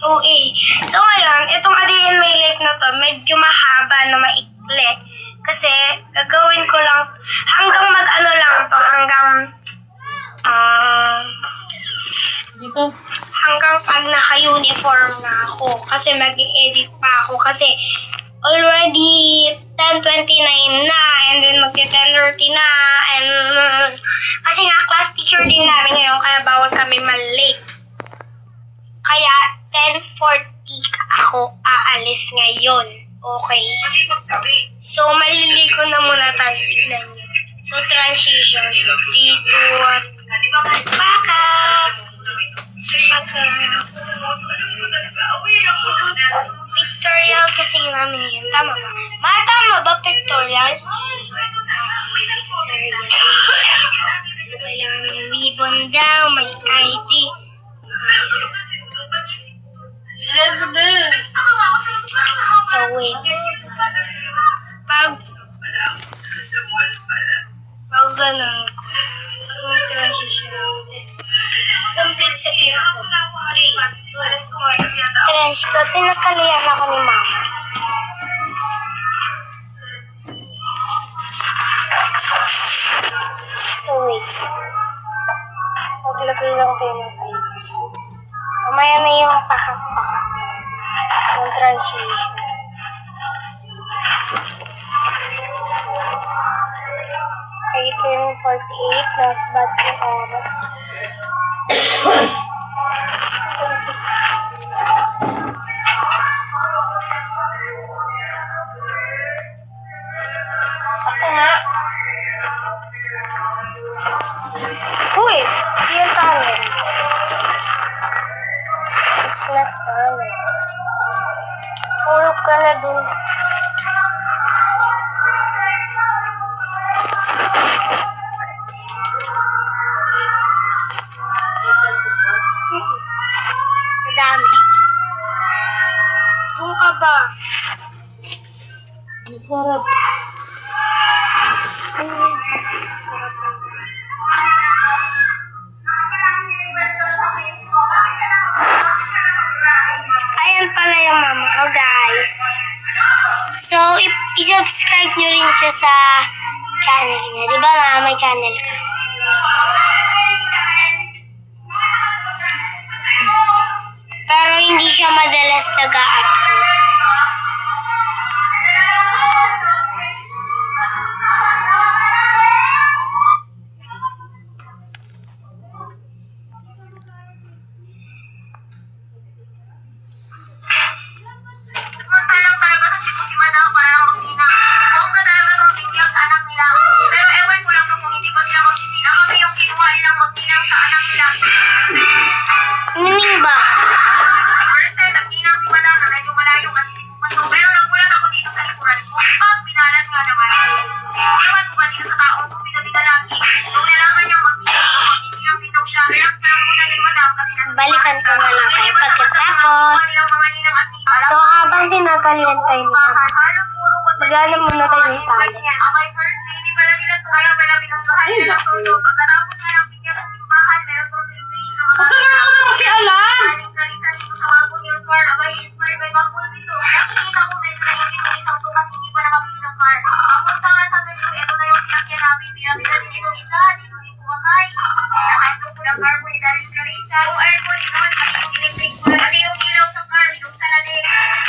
OA. So ngayon, itong A Day in My Life na to, medyo mahaba na maikli. Kasi, gagawin ko lang, hanggang mag-ano lang to, hanggang pag naka-uniform na ako. Kasi mag-edit pa ako. Kasi, already 10:29 na, and then magti-10:30 na, and kasi nga class teacher din namin ngayon, kaya bawal kami mal-late. Kaya 10:40 ako aalis ngayon. Okay? So, maliligo na muna tayo. Tignan nyo. So, transition. 3, 2, 1. Baka! Pictorial kasi namin yun. Tama ba? Tama ba pictorial? Sorry guys. So, kailangan may ribbon daw, may ID. So, wait. Pag ganun ko, yung transition complete sa ako. 3, 2, 1. So, pinakalian ako ni Mama. So, wait. Maglagay lang tayo ng ID. Mamaya na yung pakak-pakak. Yung transition. Kaya 10:48, not bad yung oras. Ako nga. Uy, di yung towel. It's not towel. Hulog ka na dun. Madami. Doon ka ba? Sarap. Ayan pala yung mama ko, guys. So, i-subscribe nyo rin siya sa channel niya. Di ba, mama? May channel ka. Pero hindi siya madalas nag-upload. Meaning ba? First time, nagtinang si Madam na medyo malayo kasi si Pumato. Pero nagulat ako dito sa likuran ko. Pag pinalas nga naman. Ewan ko ba dito sa taong kung pinabida lagi. Nung nalaman niyang magtinang daw siya. Relax na lang muna ni Madam kasi nasa Balikan ko na lang kayo pagkatapos. So, habang tinatalian tayo ni Mama, magana muna tayo ng tali. Okay, first day, di pala nila ito. Kaya pala pinagsahan nila ito. Pagkatapos nga ng bigyan sa simbahan, meron po celebration ng mga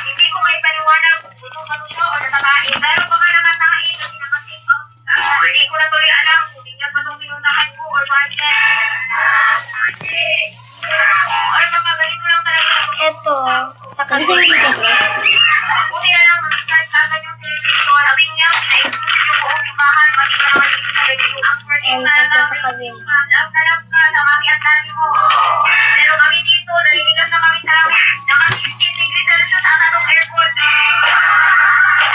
hindi ko may paliwanag kung ano siya o natakain. Pero baka nakatahin kasi nakasafe out. Hindi ko na tuloy alam kung hindi niya pa itong pinuntahan ko or budget. Or mga ganito lang talaga. Ito, sa kabila. Buti na lang mag-start agad yung celebration. Sabi niya, pina-exclude yung buong simbahan. Pati ka naman dito sa celebration. And ito sa kabila. Love na love ka sa mami at daddy mo. Pero kami dito, naliligas na kami sa langit. Naka 16 degrees Celsius at anong aircon.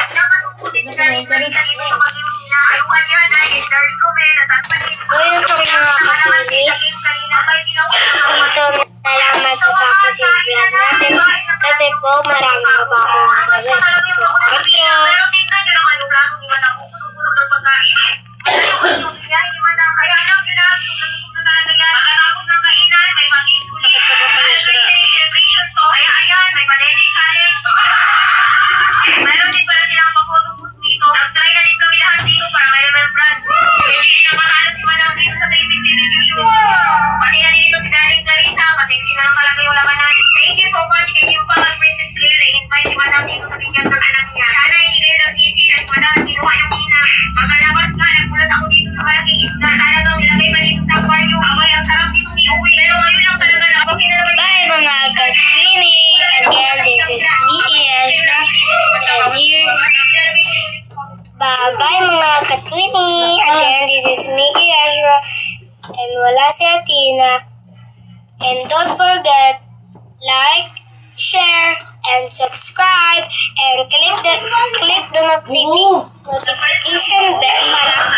Napasukutin si Daddy Marisa dito sa pag-iwas nila. Ayuan yan ay Daddy Gomez at Atmanin. So, yun po mga kapatid. Dito nalaman ko tapos yung vlog natin. Kasi po, marami pa ba akong gagawin. So, outro. Pero tingnan nyo naman yung plano ni Madam. Puno-puno ng pagkain. Kaya lang sila, na talaga yan. Pagkatapos ng kainan, may mag-include. Celebration to. Kaya Christina. And don't forget, like, share, and subscribe, and click the notification bell para